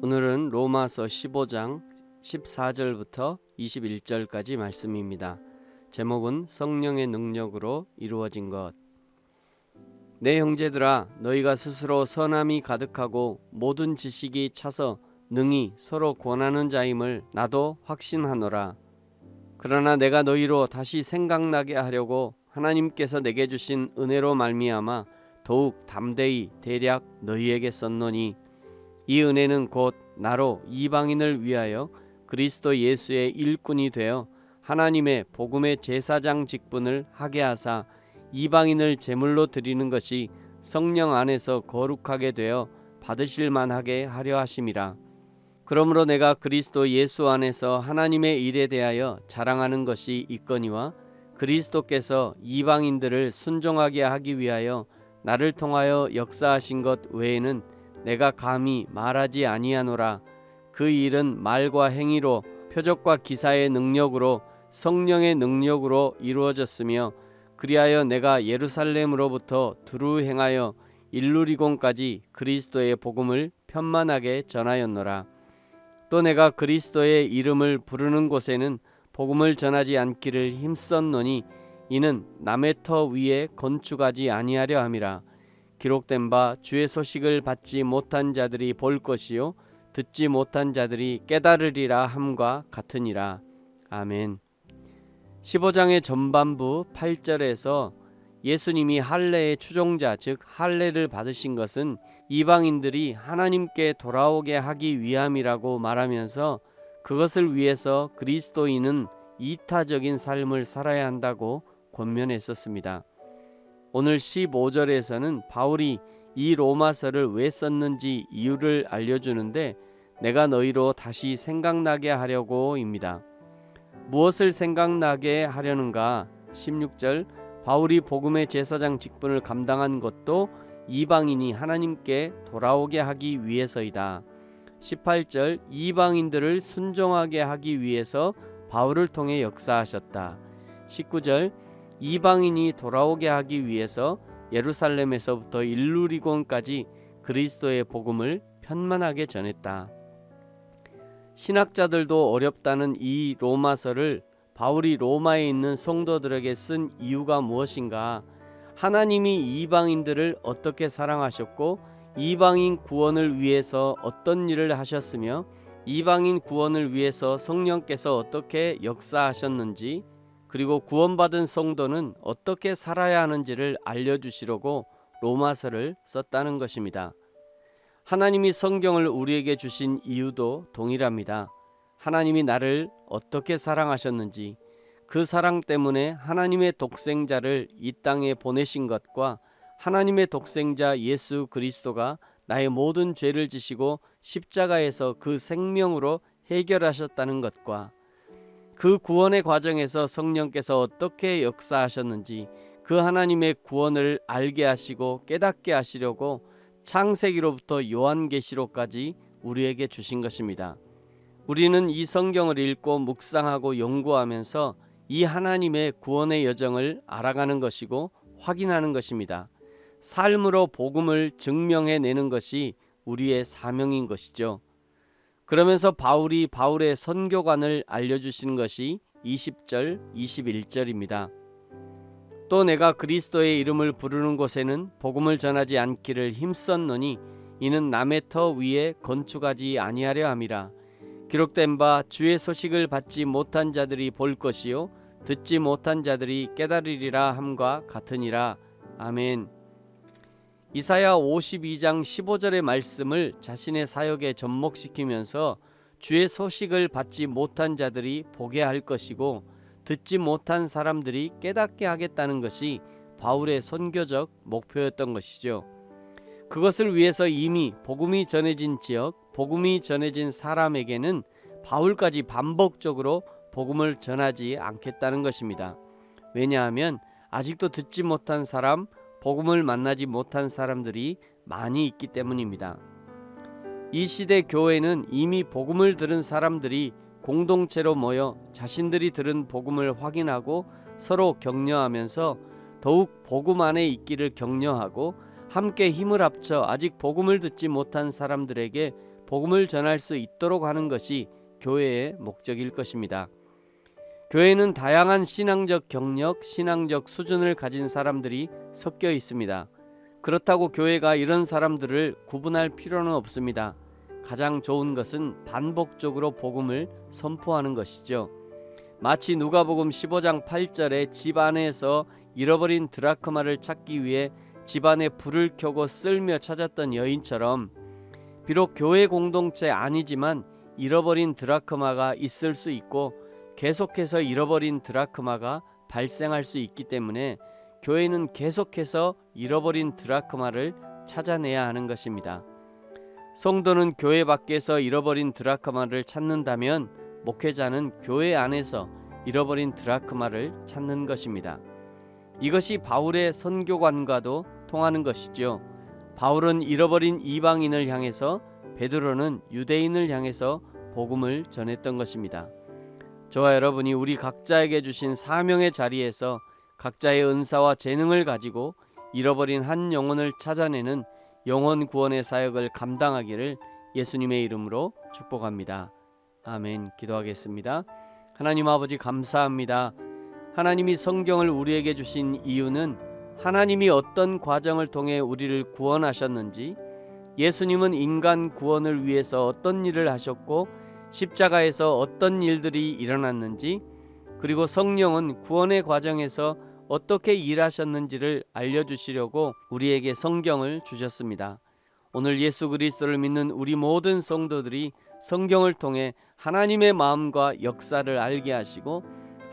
오늘은 로마서 15장 14절부터 21절까지 말씀입니다. 제목은 성령의 능력으로 이루어진 것. 내 형제들아, 너희가 스스로 선함이 가득하고 모든 지식이 차서 능히 서로 권하는 자임을 나도 확신하노라. 그러나 내가 너희로 다시 생각나게 하려고 하나님께서 내게 주신 은혜로 말미암아 더욱 담대히 대략 너희에게 썼노니, 이 은혜는 곧 나로 이방인을 위하여 그리스도 예수의 일꾼이 되어 하나님의 복음의 제사장 직분을 하게 하사 이방인을 제물로 드리는 것이 성령 안에서 거룩하게 되어 받으실 만하게 하려 하심이라. 그러므로 내가 그리스도 예수 안에서 하나님의 일에 대하여 자랑하는 것이 있거니와, 그리스도께서 이방인들을 순종하게 하기 위하여 나를 통하여 역사하신 것 외에는 내가 감히 말하지 아니하노라. 그 일은 말과 행위로, 표적과 기사의 능력으로, 성령의 능력으로 이루어졌으며, 그리하여 내가 예루살렘으로부터 두루 행하여 일루리곤까지 그리스도의 복음을 편만하게 전하였노라. 또 내가 그리스도의 이름을 부르는 곳에는 복음을 전하지 않기를 힘썼노니, 이는 남의 터 위에 건축하지 아니하려 함이라. 기록된 바 주의 소식을 받지 못한 자들이 볼 것이요 듣지 못한 자들이 깨달으리라 함과 같으니라. 아멘. 15장의 전반부 8절에서 예수님이 할례의 추종자, 즉 할례를 받으신 것은 이방인들이 하나님께 돌아오게 하기 위함이라고 말하면서, 그것을 위해서 그리스도인은 이타적인 삶을 살아야 한다고 권면했었습니다. 오늘 15절에서는 바울이 이 로마서를 왜 썼는지 이유를 알려주는데, 내가 너희로 다시 생각나게 하려고입니다. 무엇을 생각나게 하려는가? 16절, 바울이 복음의 제사장 직분을 감당한 것도 이방인이 하나님께 돌아오게 하기 위해서이다. 18절, 이방인들을 순종하게 하기 위해서 바울을 통해 역사하셨다. 19절, 이방인이 돌아오게 하기 위해서 예루살렘에서부터 일루리곤까지 그리스도의 복음을 편만하게 전했다. 신학자들도 어렵다는 이 로마서를 바울이 로마에 있는 성도들에게 쓴 이유가 무엇인가? 하나님이 이방인들을 어떻게 사랑하셨고, 이방인 구원을 위해서 어떤 일을 하셨으며, 이방인 구원을 위해서 성령께서 어떻게 역사하셨는지, 그리고 구원받은 성도는 어떻게 살아야 하는지를 알려주시려고 로마서를 썼다는 것입니다. 하나님이 성경을 우리에게 주신 이유도 동일합니다. 하나님이 나를 어떻게 사랑하셨는지, 그 사랑 때문에 하나님의 독생자를 이 땅에 보내신 것과, 하나님의 독생자 예수 그리스도가 나의 모든 죄를 지시고 십자가에서 그 생명으로 해결하셨다는 것과, 그 구원의 과정에서 성령께서 어떻게 역사하셨는지, 그 하나님의 구원을 알게 하시고 깨닫게 하시려고 창세기로부터 요한계시록까지 우리에게 주신 것입니다. 우리는 이 성경을 읽고 묵상하고 연구하면서 이 하나님의 구원의 여정을 알아가는 것이고 확인하는 것입니다. 삶으로 복음을 증명해내는 것이 우리의 사명인 것이죠. 그러면서 바울이 바울의 선교관을 알려주시는 것이 20절, 21절입니다. 또 내가 그리스도의 이름을 부르는 곳에는 복음을 전하지 않기를 힘썼노니, 이는 남의 터 위에 건축하지 아니하려 함이라. 기록된 바 주의 소식을 받지 못한 자들이 볼 것이요 듣지 못한 자들이 깨달으리라 함과 같으니라. 아멘. 이사야 52장 15절의 말씀을 자신의 사역에 접목시키면서 주의 소식을 받지 못한 자들이 보게 할 것이고 듣지 못한 사람들이 깨닫게 하겠다는 것이 바울의 선교적 목표였던 것이죠. 그것을 위해서 이미 복음이 전해진 지역, 복음이 전해진 사람에게는 바울까지 반복적으로 복음을 전하지 않겠다는 것입니다. 왜냐하면 아직도 듣지 못한 사람, 복음을 만나지 못한 사람들이 많이 있기 때문입니다. 이 시대 교회는 이미 복음을 들은 사람들이 공동체로 모여 자신들이 들은 복음을 확인하고 서로 격려하면서 더욱 복음 안에 있기를 격려하고 함께 힘을 합쳐 아직 복음을 듣지 못한 사람들에게 복음을 전할 수 있도록 하는 것이 교회의 목적일 것입니다. 교회는 다양한 신앙적 경력, 신앙적 수준을 가진 사람들이 섞여 있습니다. 그렇다고 교회가 이런 사람들을 구분할 필요는 없습니다. 가장 좋은 것은 반복적으로 복음을 선포하는 것이죠. 마치 누가복음 15장 8절에 집 안에서 잃어버린 드라크마를 찾기 위해 집 안에 불을 켜고 쓸며 찾았던 여인처럼 비록 교회 공동체 아니지만 잃어버린 드라크마가 있을 수 있고 계속해서 잃어버린 드라크마가 발생할 수 있기 때문에 교회는 계속해서 잃어버린 드라크마를 찾아내야 하는 것입니다. 성도는 교회 밖에서 잃어버린 드라크마를 찾는다면 목회자는 교회 안에서 잃어버린 드라크마를 찾는 것입니다. 이것이 바울의 선교관과도 통하는 것이죠. 바울은 잃어버린 이방인을 향해서, 베드로는 유대인을 향해서 복음을 전했던 것입니다. 저와 여러분이 우리 각자에게 주신 사명의 자리에서 각자의 은사와 재능을 가지고 잃어버린 한 영혼을 찾아내는 영혼 구원의 사역을 감당하기를 예수님의 이름으로 축복합니다. 아멘. 기도하겠습니다. 하나님 아버지 감사합니다. 하나님이 성경을 우리에게 주신 이유는 하나님이 어떤 과정을 통해 우리를 구원하셨는지, 예수님은 인간 구원을 위해서 어떤 일을 하셨고 십자가에서 어떤 일들이 일어났는지, 그리고 성령은 구원의 과정에서 어떻게 일하셨는지를 알려주시려고 우리에게 성경을 주셨습니다. 오늘 예수 그리스도를 믿는 우리 모든 성도들이 성경을 통해 하나님의 마음과 역사를 알게 하시고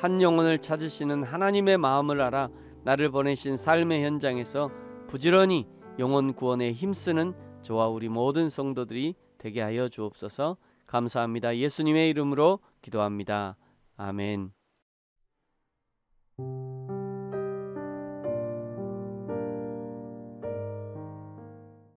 한 영혼을 찾으시는 하나님의 마음을 알아 나를 보내신 삶의 현장에서 부지런히 영혼 구원에 힘쓰는 저와 우리 모든 성도들이 되게 하여 주옵소서. 감사합니다. 예수님의 이름으로 기도합니다. 아멘.